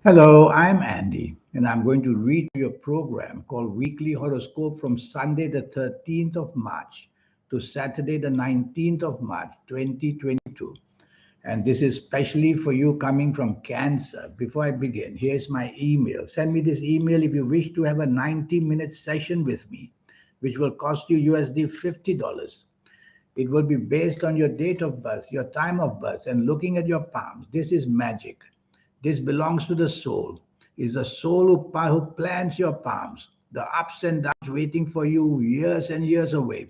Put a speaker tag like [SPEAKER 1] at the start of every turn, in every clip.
[SPEAKER 1] Hello, I'm Andy, and I'm going to read your program called Weekly Horoscope from Sunday, the 13th of March to Saturday, the 19th of March, 2022. And this is specially for you coming from Cancer. Before I begin, here's my email. Send me this email if you wish to have a 90-minute session with me, which will cost you USD $50. It will be based on your date of birth, your time of birth, and looking at your palms. This is magic. This belongs to the soul. It's the soul who plants your palms, the ups and downs waiting for you years and years away.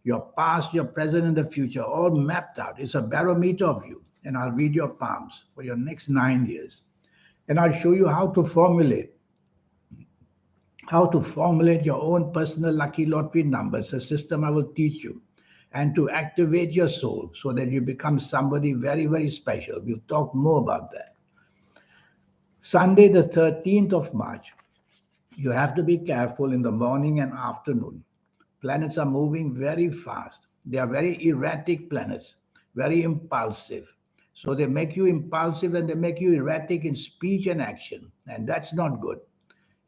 [SPEAKER 1] Your past, your present, and the future all mapped out. It's a barometer of you. And I'll read your palms for your next 9 years. And I'll show you how to formulate your own personal lucky lottery numbers, a system I will teach you, and to activate your soul so that you become somebody very, very special. We'll talk more about that. Sunday, the 13th of March, you have to be careful in the morning and afternoon. Planets are moving very fast. They are very erratic planets, very impulsive. So they make you impulsive and they make you erratic in speech and action. And that's not good.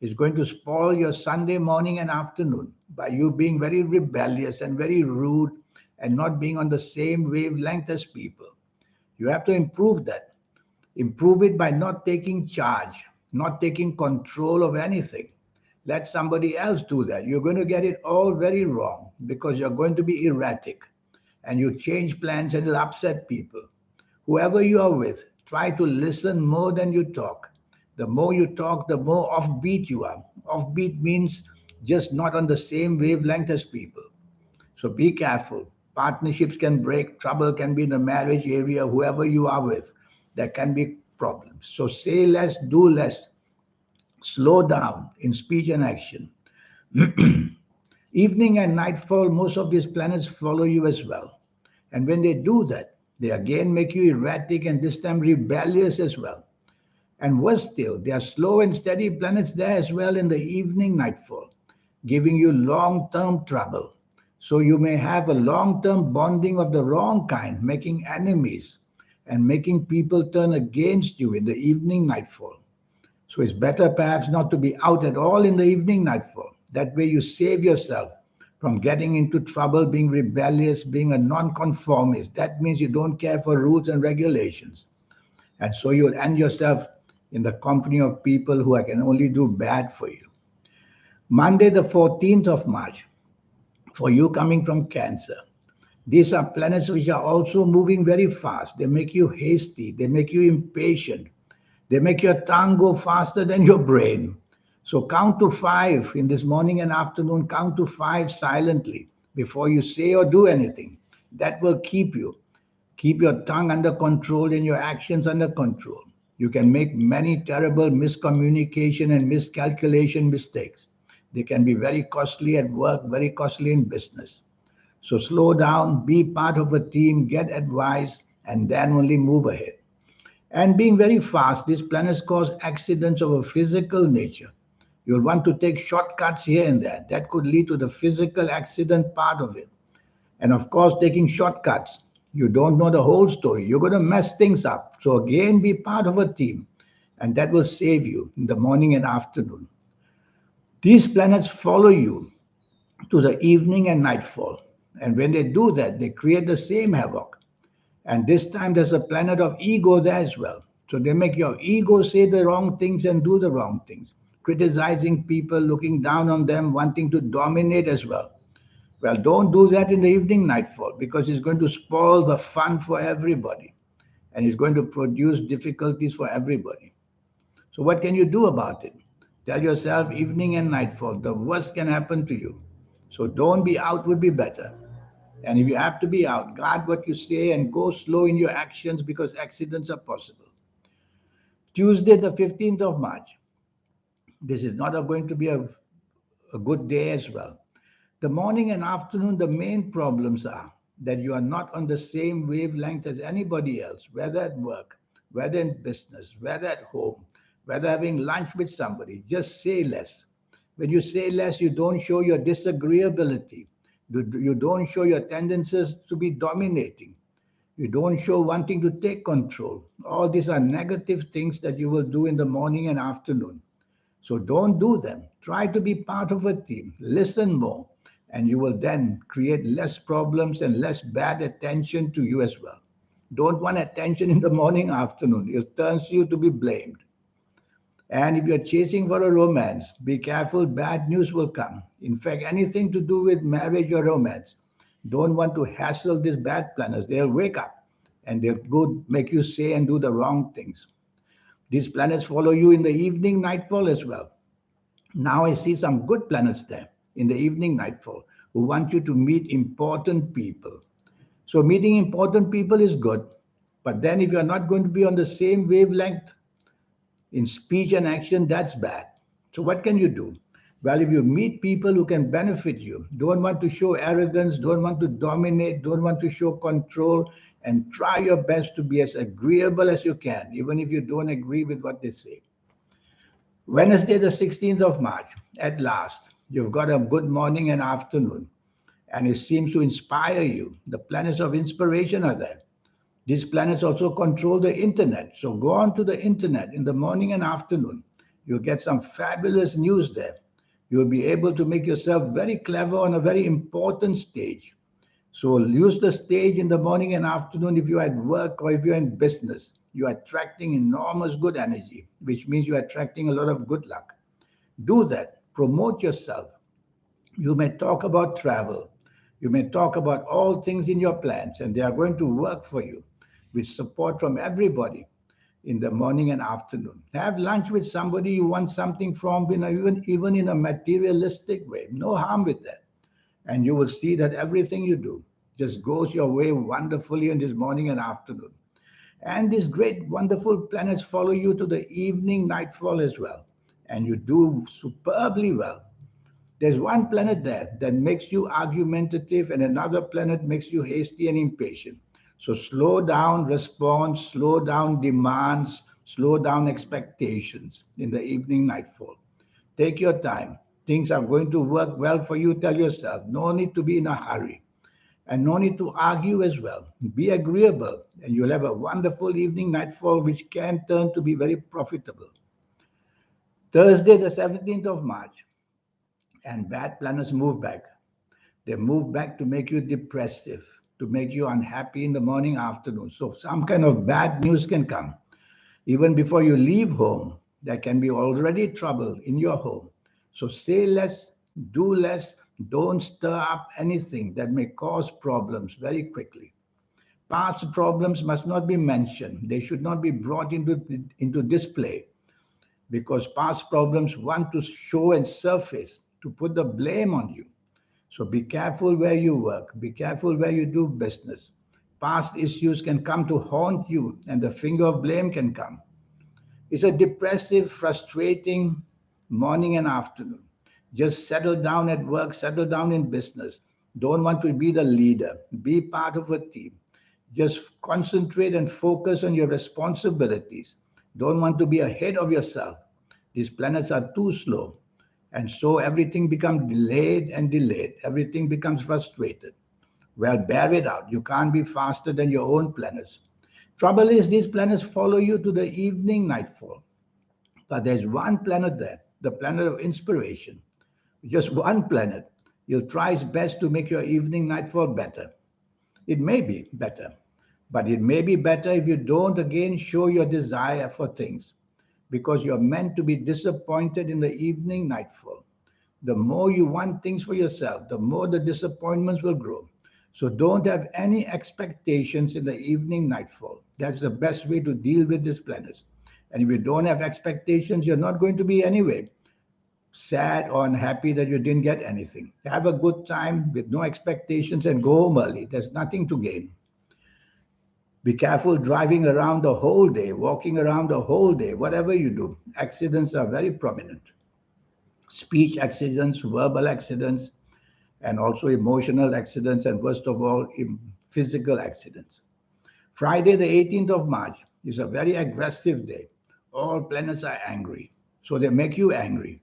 [SPEAKER 1] It's going to spoil your Sunday morning and afternoon by you being very rebellious and very rude and not being on the same wavelength as people. You have to improve that. Improve it by not taking charge, not taking control of anything. Let somebody else do that. You're going to get it all very wrong because you're going to be erratic and you change plans and it'll upset people. Whoever you are with, try to listen more than you talk. The more you talk, the more offbeat you are. Offbeat means just not on the same wavelength as people. So be careful. Partnerships can break, trouble can be in the marriage area, whoever you are with. There can be problems. So say less, do less. Slow down in speech and action. Evening and nightfall, most of these planets follow you as well. And when they do that, they again make you erratic and this time rebellious as well. And worse still, there are slow and steady planets there as well in the evening nightfall, giving you long term trouble. So you may have a long term bonding of the wrong kind, making enemies and making people turn against you in the evening nightfall. So it's better perhaps not to be out at all in the evening nightfall. That way you save yourself from getting into trouble, being rebellious, being a nonconformist. That means you don't care for rules and regulations. And so you'll end yourself in the company of people who can only do bad for you. Monday, the 14th of March, for you coming from Cancer. These are planets which are also moving very fast. They make you hasty, they make you impatient, they make your tongue go faster than your brain. So count to five in this morning and afternoon, count to five silently before you say or do anything. That will keep you. Keep your tongue under control and your actions under control. You can make many terrible miscommunication and miscalculation mistakes. They can be very costly at work, very costly in business. So slow down, be part of a team, get advice, and then only move ahead. And being very fast, these planets cause accidents of a physical nature. You'll want to take shortcuts here and there. That could lead to the physical accident part of it. And of course, taking shortcuts. You don't know the whole story. You're going to mess things up. So, again, be part of a team, and that will save you in the morning and afternoon. These planets follow you to the evening and nightfall. And when they do that, they create the same havoc. And this time, there's a planet of ego there as well. So, they make your ego say the wrong things and do the wrong things, criticizing people, looking down on them, wanting to dominate as well. Well, don't do that in the evening nightfall because it's going to spoil the fun for everybody and it's going to produce difficulties for everybody. So, what can you do about it? Tell yourself evening and nightfall, the worst can happen to you. So, don't be out, would be better. And if you have to be out, guard what you say and go slow in your actions because accidents are possible. Tuesday, the 15th of March. This is not going to be a good day as well. The morning and afternoon, the main problems are that you are not on the same wavelength as anybody else, whether at work, whether in business, whether at home, whether having lunch with somebody. Just say less. When you say less, you don't show your disagreeability. You don't show your tendencies to be dominating. You don't show wanting to take control. All these are negative things that you will do in the morning and afternoon. So don't do them. Try to be part of a team. Listen more. And you will then create less problems and less bad attention to you as well. Don't want attention in the morning, afternoon. It turns you to be blamed. And if you're chasing for a romance, be careful, bad news will come. In fact, anything to do with marriage or romance, don't want to hassle these bad planners. They'll wake up and they'll go make you say and do the wrong things. These planets follow you in the evening nightfall as well. Now I see some good planets there in the evening nightfall who want you to meet important people. So meeting important people is good, but then if you're not going to be on the same wavelength in speech and action, that's bad. So what can you do? Well, if you meet people who can benefit you, don't want to show arrogance, don't want to dominate, don't want to show control, and try your best to be as agreeable as you can, even if you don't agree with what they say. Wednesday, the 16th of March, at last, you've got a good morning and afternoon, and it seems to inspire you. The planets of inspiration are there. These planets also control the internet. So go on to the internet in the morning and afternoon. You'll get some fabulous news there. You'll be able to make yourself very clever on a very important stage. So use the stage in the morning and afternoon if you're at work or if you're in business. You're attracting enormous good energy, which means you're attracting a lot of good luck. Do that. Promote yourself. You may talk about travel. You may talk about all things in your plans, and they are going to work for you with support from everybody in the morning and afternoon. Have lunch with somebody you want something from, even in a materialistic way. No harm with that. And you will see that everything you do just goes your way wonderfully in this morning and afternoon. And these great, wonderful planets follow you to the evening nightfall as well. And you do superbly well. There's one planet there that makes you argumentative, and another planet makes you hasty and impatient. So slow down response, slow down demands, slow down expectations in the evening nightfall. Take your time. Things are going to work well for you. Tell yourself, no need to be in a hurry and no need to argue as well. Be agreeable, and you'll have a wonderful evening nightfall, which can turn to be very profitable. Thursday, the 17th of March, and bad planets move back. They move back to make you depressive, to make you unhappy in the morning, afternoon. So some kind of bad news can come. Even before you leave home, there can be already trouble in your home. So say less, do less, don't stir up anything that may cause problems very quickly. Past problems must not be mentioned. They should not be brought into display because past problems want to show and surface to put the blame on you. So be careful where you work, be careful where you do business. Past issues can come to haunt you, and the finger of blame can come. It's a depressive, frustrating morning and afternoon. Just settle down at work, settle down in business. Don't want to be the leader, be part of a team. Just concentrate and focus on your responsibilities. Don't want to be ahead of yourself. These planets are too slow. And so everything becomes delayed and delayed. Everything becomes frustrated. Well, bear it out. You can't be faster than your own planets. Trouble is, these planets follow you to the evening nightfall. But there's one planet there, the planet of inspiration. Just one planet. He'll try his best to make your evening nightfall better. It may be better, but it may be better if you don't again show your desire for things because you're meant to be disappointed in the evening nightfall. The more you want things for yourself, the more the disappointments will grow. So don't have any expectations in the evening nightfall. That's the best way to deal with these planets. And if you don't have expectations, you're not going to be anyway sad or unhappy that you didn't get anything. Have a good time with no expectations and go home early. There's nothing to gain. Be careful driving around the whole day, walking around the whole day, whatever you do. Accidents are very prominent. Speech accidents, verbal accidents, and also emotional accidents, and worst of all, physical accidents. Friday, the 18th of March, is a very aggressive day. All planets are angry. So they make you angry.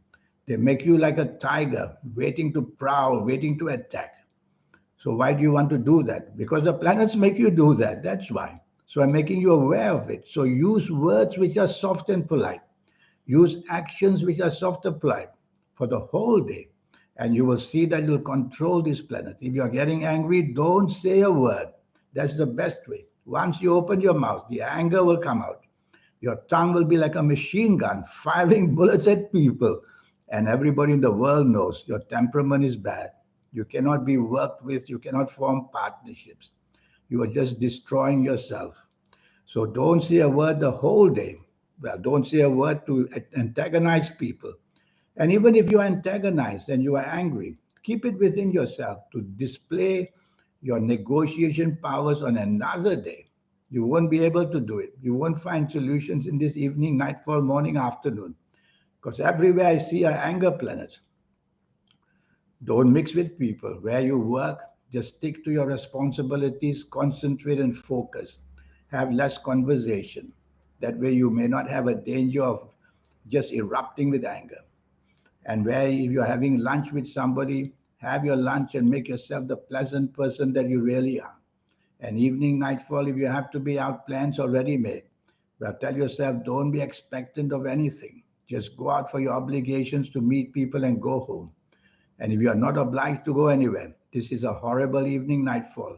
[SPEAKER 1] They make you like a tiger, waiting to prowl, waiting to attack. So why do you want to do that? Because the planets make you do that. That's why. So I'm making you aware of it. So use words which are soft and polite. Use actions which are soft and polite for the whole day. And you will see that you'll control this planet. If you're getting angry, don't say a word. That's the best way. Once you open your mouth, the anger will come out. Your tongue will be like a machine gun firing bullets at people. And everybody in the world knows your temperament is bad. You cannot be worked with, you cannot form partnerships. You are just destroying yourself. So don't say a word the whole day. Well, don't say a word to antagonize people. And even if you are antagonized and you are angry, keep it within yourself to display your negotiation powers on another day. You won't be able to do it. You won't find solutions in this evening, nightfall, morning, afternoon. Because everywhere I see are anger planets. Don't mix with people. Where you work, just stick to your responsibilities, concentrate and focus. Have less conversation. That way you may not have a danger of just erupting with anger. And where if you're having lunch with somebody, have your lunch and make yourself the pleasant person that you really are. And evening, nightfall, if you have to be out, plans already made. Well, tell yourself, don't be expectant of anything. Just go out for your obligations to meet people and go home. And if you are not obliged to go anywhere, this is a horrible evening, nightfall,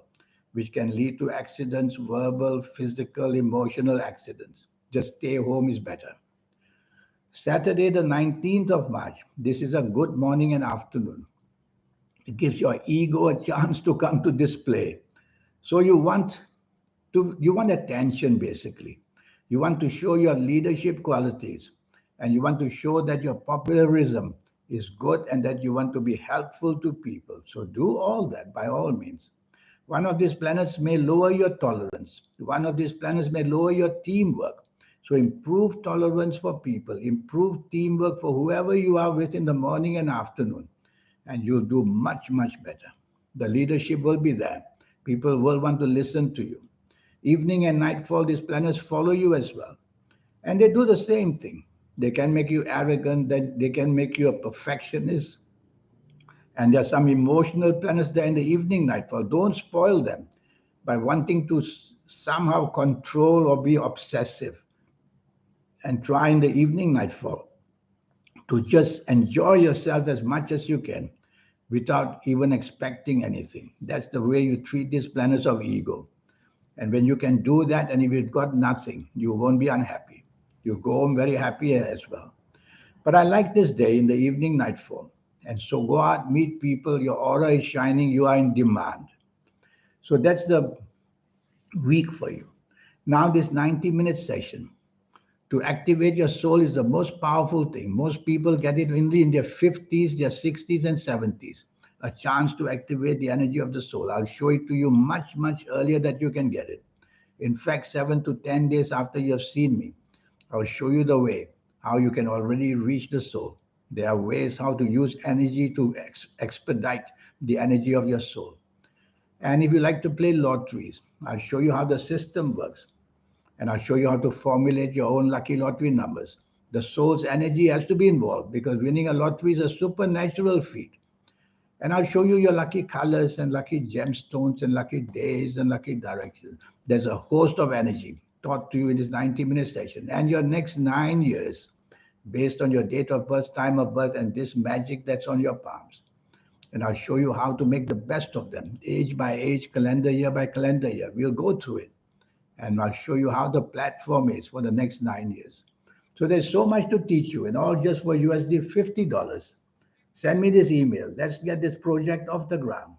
[SPEAKER 1] which can lead to accidents, verbal, physical, emotional accidents. Just stay home is better. Saturday, the 19th of March, this is a good morning and afternoon. It gives your ego a chance to come to display. So you want attention basically. You want to show your leadership qualities and you want to show that your popularism is good and that you want to be helpful to people. So do all that by all means. One of these planets may lower your tolerance. One of these planets may lower your teamwork. So improve tolerance for people, improve teamwork for whoever you are with in the morning and afternoon, and you'll do much, much better. The leadership will be there. People will want to listen to you. Evening and nightfall, these planets follow you as well. And they do the same thing. They can make you arrogant, they can make you a perfectionist. And there are some emotional planets there in the evening nightfall. Don't spoil them by wanting to somehow control or be obsessive. And try in the evening nightfall to just enjoy yourself as much as you can without even expecting anything. That's the way you treat these planets of ego. And when you can do that, and if you've got nothing, you won't be unhappy. You go home very happy as well. But I like this day in the evening nightfall. And so go out, meet people, your aura is shining, you are in demand. So that's the week for you. Now, this 90-minute session to activate your soul is the most powerful thing. Most people get it only in their 50s, their 60s, and 70s. A chance to activate the energy of the soul. I'll show it to you much, much earlier that you can get it. In fact, 7 to 10 days after you have seen me, I'll show you the way how you can already reach the soul. There are ways how to use energy to expedite the energy of your soul. And if you like to play lotteries, I'll show you how the system works. And I'll show you how to formulate your own lucky lottery numbers. The soul's energy has to be involved because winning a lottery is a supernatural feat. And I'll show you your lucky colors and lucky gemstones and lucky days and lucky directions. There's a host of energy taught to you in this 90-minute session. And your next 9 years, based on your date of birth, time of birth, and this magic that's on your palms. And I'll show you how to make the best of them, age by age, calendar year by calendar year. We'll go through it. And I'll show you how the platform is for the next 9 years. So there's so much to teach you, and all just for USD $50. Send me this email. Let's get this project off the ground.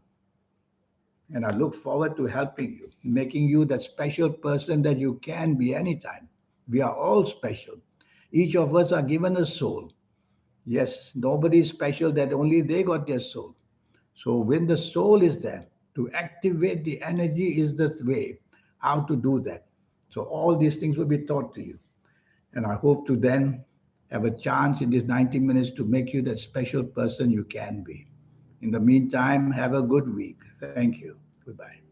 [SPEAKER 1] And I look forward to helping you, making you that special person that you can be anytime. We are all special. Each of us are given a soul. Yes, nobody is special that only they got their soul. So when the soul is there, to activate the energy is the way how to do that. So all these things will be taught to you. And I hope to then have a chance in these 90 minutes to make you that special person you can be. In the meantime, have a good week. Thank you. Goodbye.